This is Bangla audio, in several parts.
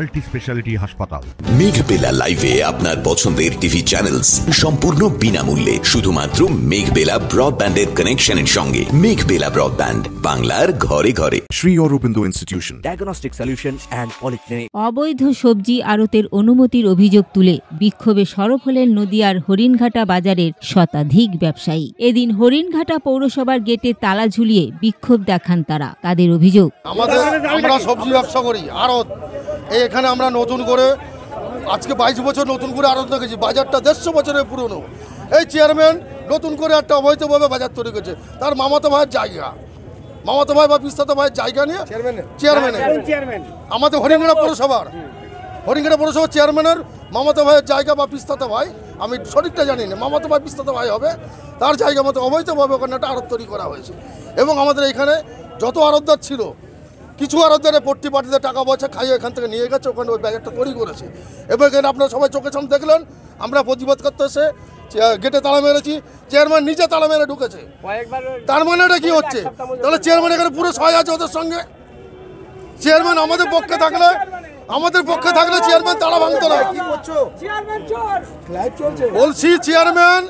মাল্টি স্পেশালিটি হাসপাতাল। মেঘবেলা লাইভে আপনার পছন্দের টিভি চ্যানেলস সম্পূর্ণ বিনামূল্যে, শুধুমাত্র মেঘবেলা ব্রডব্যান্ডের কানেকশনের সঙ্গে। মেঘবেলা ব্রডব্যান্ড, বাংলার ঘরে ঘরে। Sri Aurobindo Institution, diagnostic solution and polyclinic. অবৈধ সবজি আড়তের অনুমতির অভিযোগ তুলে বিক্ষোভে সরব হলেন নদিয়ার হরিণঘাটা বাজারের শতাধিক ব্যবসায়ী। এদিন হরিণঘাটা পৌরসভার গেটে তালা ঝুলিয়ে বিক্ষোভ দেখান তারা। তাদের অভিযোগ, আমরা সবজি ব্যবসা করি, আড়ত এখানে আমরা নতুন করে আজকে 22 বছর নতুন করে আড়ত দেখেছি। বাজারটা 150 বছরের পুরনো। এই চেয়ারম্যান নতুন করে একটা অবৈধভাবে বাজার তৈরি করেছে। তার মামাতো ভাইয়ের জায়গা, মামাতো ভাই বা পিস্তাতো ভাইয়ের জায়গা নিয়ে চেয়ারম্যান আমাদের হরিণঘাটা পৌরসভার চেয়ারম্যানের মামাতো ভাইয়ের জায়গা বা পিস্তাতো ভাই, আমি সঠিকটা জানি না, মামাতো ভাই পিস্তাতো ভাই হবে, তার জায়গা মতো অবৈধভাবে ওখানে একটা আড়ত তৈরি করা হয়েছে। এবং আমাদের এখানে যত আড়তদার ছিল, কিছু আড়তদারে পট্টি পাটিতে টাকা পয়সা খাইয়ে এখান থেকে নিয়ে গেছে, ওখানে ওই বাজারটা তৈরি করেছে। এবং এখানে আপনারা সবাই চোখের সামনে দেখলেন, আমরা প্রতিবাদ করতে এসে গেটে তালা মেরেছি, চেয়ারম্যান নিজে তালা মেরে ঢুকেছে। তার মানে এটা কি হচ্ছে? তাহলে চেয়ারম্যান এখানে পুরো সহায় আছে ওদের সঙ্গে। চেয়ারম্যান আমাদের পক্ষে থাকলে চেয়ারম্যান তালা ভাঙতো না। বলছি চেয়ারম্যান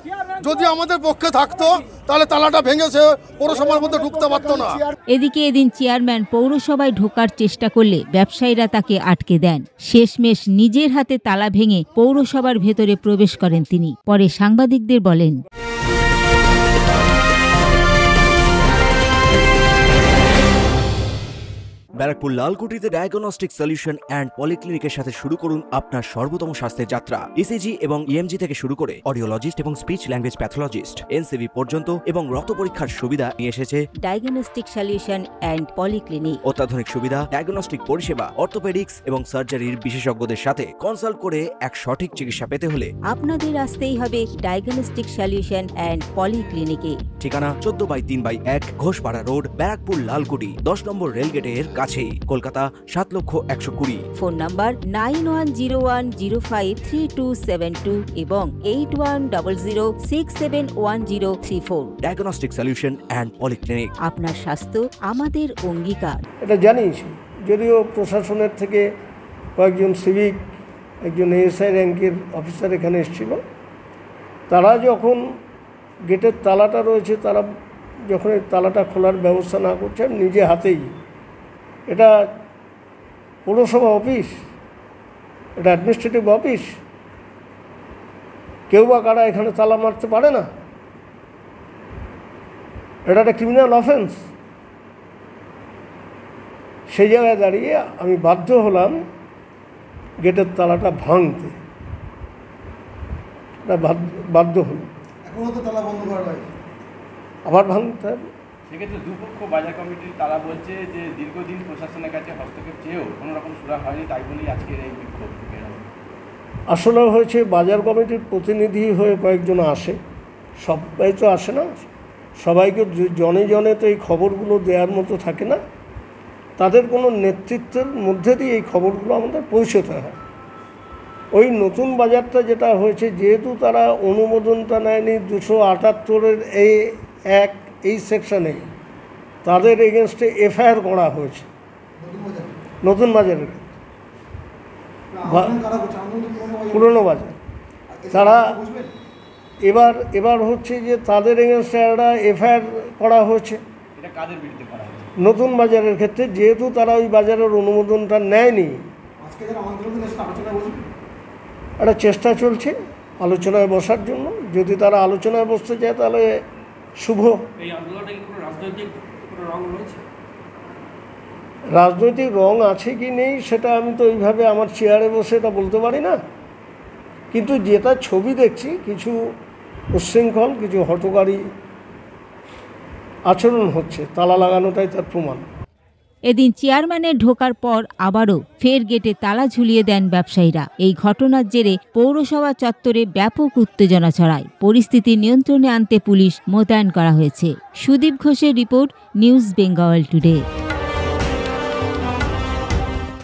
যদি আমাদের পক্ষে থাকতো তাহলে তালাটা ভেঙে সে পৌরসভার মধ্যে ঢুকতে পারতো না। এদিকে এদিন চেয়ারম্যান পৌরসভায় ঢোকার চেষ্টা করলে ব্যবসায়ীরা তাকে আটকে দেন। শেষমেশ নিজের হাতে তালা ভেঙে পৌরসভার ভেতরে প্রবেশ করেন তিনি। পরে সাংবাদিকদের বলেন, ব্যারাকপুর লালকুটিতে ডায়াগনস্টিক সলিউশন অ্যান্ড পলিক্লিনিকের সাথে শুরু করুন আপনার সর্বোত্তম স্বাস্থ্যের যাত্রা। ইসিজি এবং ইএমজি থেকে শুরু করে অডিওলজিস্ট এবং স্পিচ ল্যাঙ্গুয়েজ প্যাথোলজিস্ট, এনসিভি পর্যন্ত এবং রক্ত পরীক্ষার সুবিধা নিয়ে এসেছে ডায়াগনস্টিক সলিউশন অ্যান্ড পলিক্লিনিক। অত্যাধুনিক সুবিধা, ডায়াগনস্টিক পরিষেবা, অর্থোপেডিক্স এবং সার্জারির বিশেষজ্ঞদের সাথে কনসাল্ট করে এক সঠিক চিকিৎসা পেতে হলে আপনাদের আসতেই হবে ডায়াগনস্টিক সলিউশন অ্যান্ড পলিক্লিনিকে। ঠিকানা 14/3/1 ঘোষপাড়া রোড, ব্যারাকপুর লালকুটি, 10 নম্বর রেলগেটের কাছেই, কলকাতা 7,120,000। ফোন নাম্বার 9101053272 এবং 8100671034। Diagnostic solution and polyclinic. আপনার স্বাস্থ্য আমাদের অঙ্গীকার। এটা জানিয়েছি, যদিও প্রশাসনের থেকে কয়েকজন সিভিক, একজন এএসআই র্যাঙ্কের অফিসার এখানে এসেছিল। তারা যখন গেটের তালাটা রয়েছে, তারা যখন এই তালাটা খোলার ব্যবস্থা না করছে, নিজে হাতেই, এটা পৌরসভা অফিস, এটা অ্যাডমিনিস্ট্রেটিভ অফিস, কেউ বা কারা এখানে তালা মারতে পারে না? এটা একটা ক্রিমিনাল অফেন্স। সেই জায়গায় দাঁড়িয়ে আমি বাধ্য হলাম গেটের তালাটা ভাঙতে। এটা বাধ্য হলাম, আবার ভাঙতে হবে। সেক্ষেত্রে দুপক্ষ বাজার কমিটির তারা বলছে যে দীর্ঘদিন প্রশাসনের কাছে হস্তক্ষেপ চেয়েও কোনো রকম সুরাহা হয়নি, তাই বলেই আজকের এই বিক্ষোভ। আসলে হয়েছে, বাজার কমিটির প্রতিনিধি হয়ে কয়েকজন আসে, সবাই তো আসে না, সবাইকে জনে জনে তো এই খবরগুলো দেওয়ার মতো থাকে না। তাদের কোনো নেতৃত্বের মধ্যে দিয়ে এই খবরগুলো আমাদের পৌঁছতে হয়। ওই নতুন বাজারটা যেটা হয়েছে, যেহেতু তারা অনুমোদনটা নেয়নি 278-এর এই সেকশনে, তাদের এগেনস্টে এফআইআর করা হয়েছে নতুন বাজারের, পুরনো বাজার। তারা এবার হচ্ছে যে তাদের এগেনস্টে একটা এফআইআর করা হয়েছে নতুন বাজারের ক্ষেত্রে, যেহেতু তারা ওই বাজারের অনুমোদনটা নেয়নি। একটা চেষ্টা চলছে আলোচনায় বসার জন্য। যদি তারা আলোচনায় বসতে চায় তাহলে শুভ। রাজনৈতিক রং আছে কি নেই সেটা আমি তো এইভাবে আমার চেয়ারে বসে এটা বলতে পারি না, কিন্তু যেটা ছবি দেখছি, কিছু উচ্ছৃঙ্খল, কিছু হঠকারী আচরণ হচ্ছে, তালা লাগানোটাই তার প্রমাণ। এদিন চেয়ারম্যানের ঢোকার পর আবারও ফের গেটে তালা ঝুলিয়ে দেন ব্যবসায়ীরা। এই ঘটনার জেরে পৌরসভা চত্বরে ব্যাপক উত্তেজনা ছড়ায়। পরিস্থিতি নিয়ন্ত্রণে আনতে পুলিশ মোতায়েন করা হয়েছে। সুদীপ ঘোষের রিপোর্ট, নিউজ বেঙ্গল টুডে।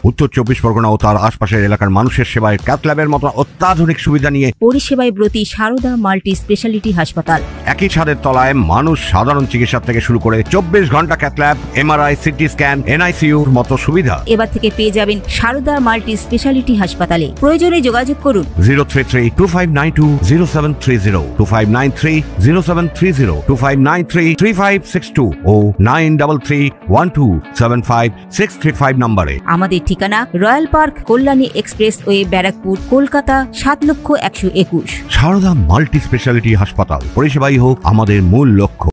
উত্তর 24 পরগনা ও তার আশপাশের এলাকার মানুষের সেবায় ক্যাথ ল্যাবের মতো অত্যাধুনিক সুবিধা নিয়ে পরিষেবায় ব্রতী সারদা মাল্টি স্পেশালিটি হাসপাতাল। একই ছাদের তলায় মানুষ সাধারণ চিকিৎসা থেকে শুরু করে 24 ঘন্টা cath lab, MRI, CT scan, এনআইসিইউর মতো সুবিধা। এবার থেকে পেয়ে যাবেন সারদা মাল্টি স্পেশালিটি হাসপাতালে। প্রয়োজনে যোগাযোগ করুন 033-2592-0730, 2593-0730, 2593-3562 ও 9331275635 নম্বরে। আমাদের ঠিকানা Royal Park, Kalyani Expressway, Barrackpore, Kolkata 7,121,000। Sarada multi speciality হাসপাতাল, পরিষেবাই হোক আমাদের মূল লক্ষ্য।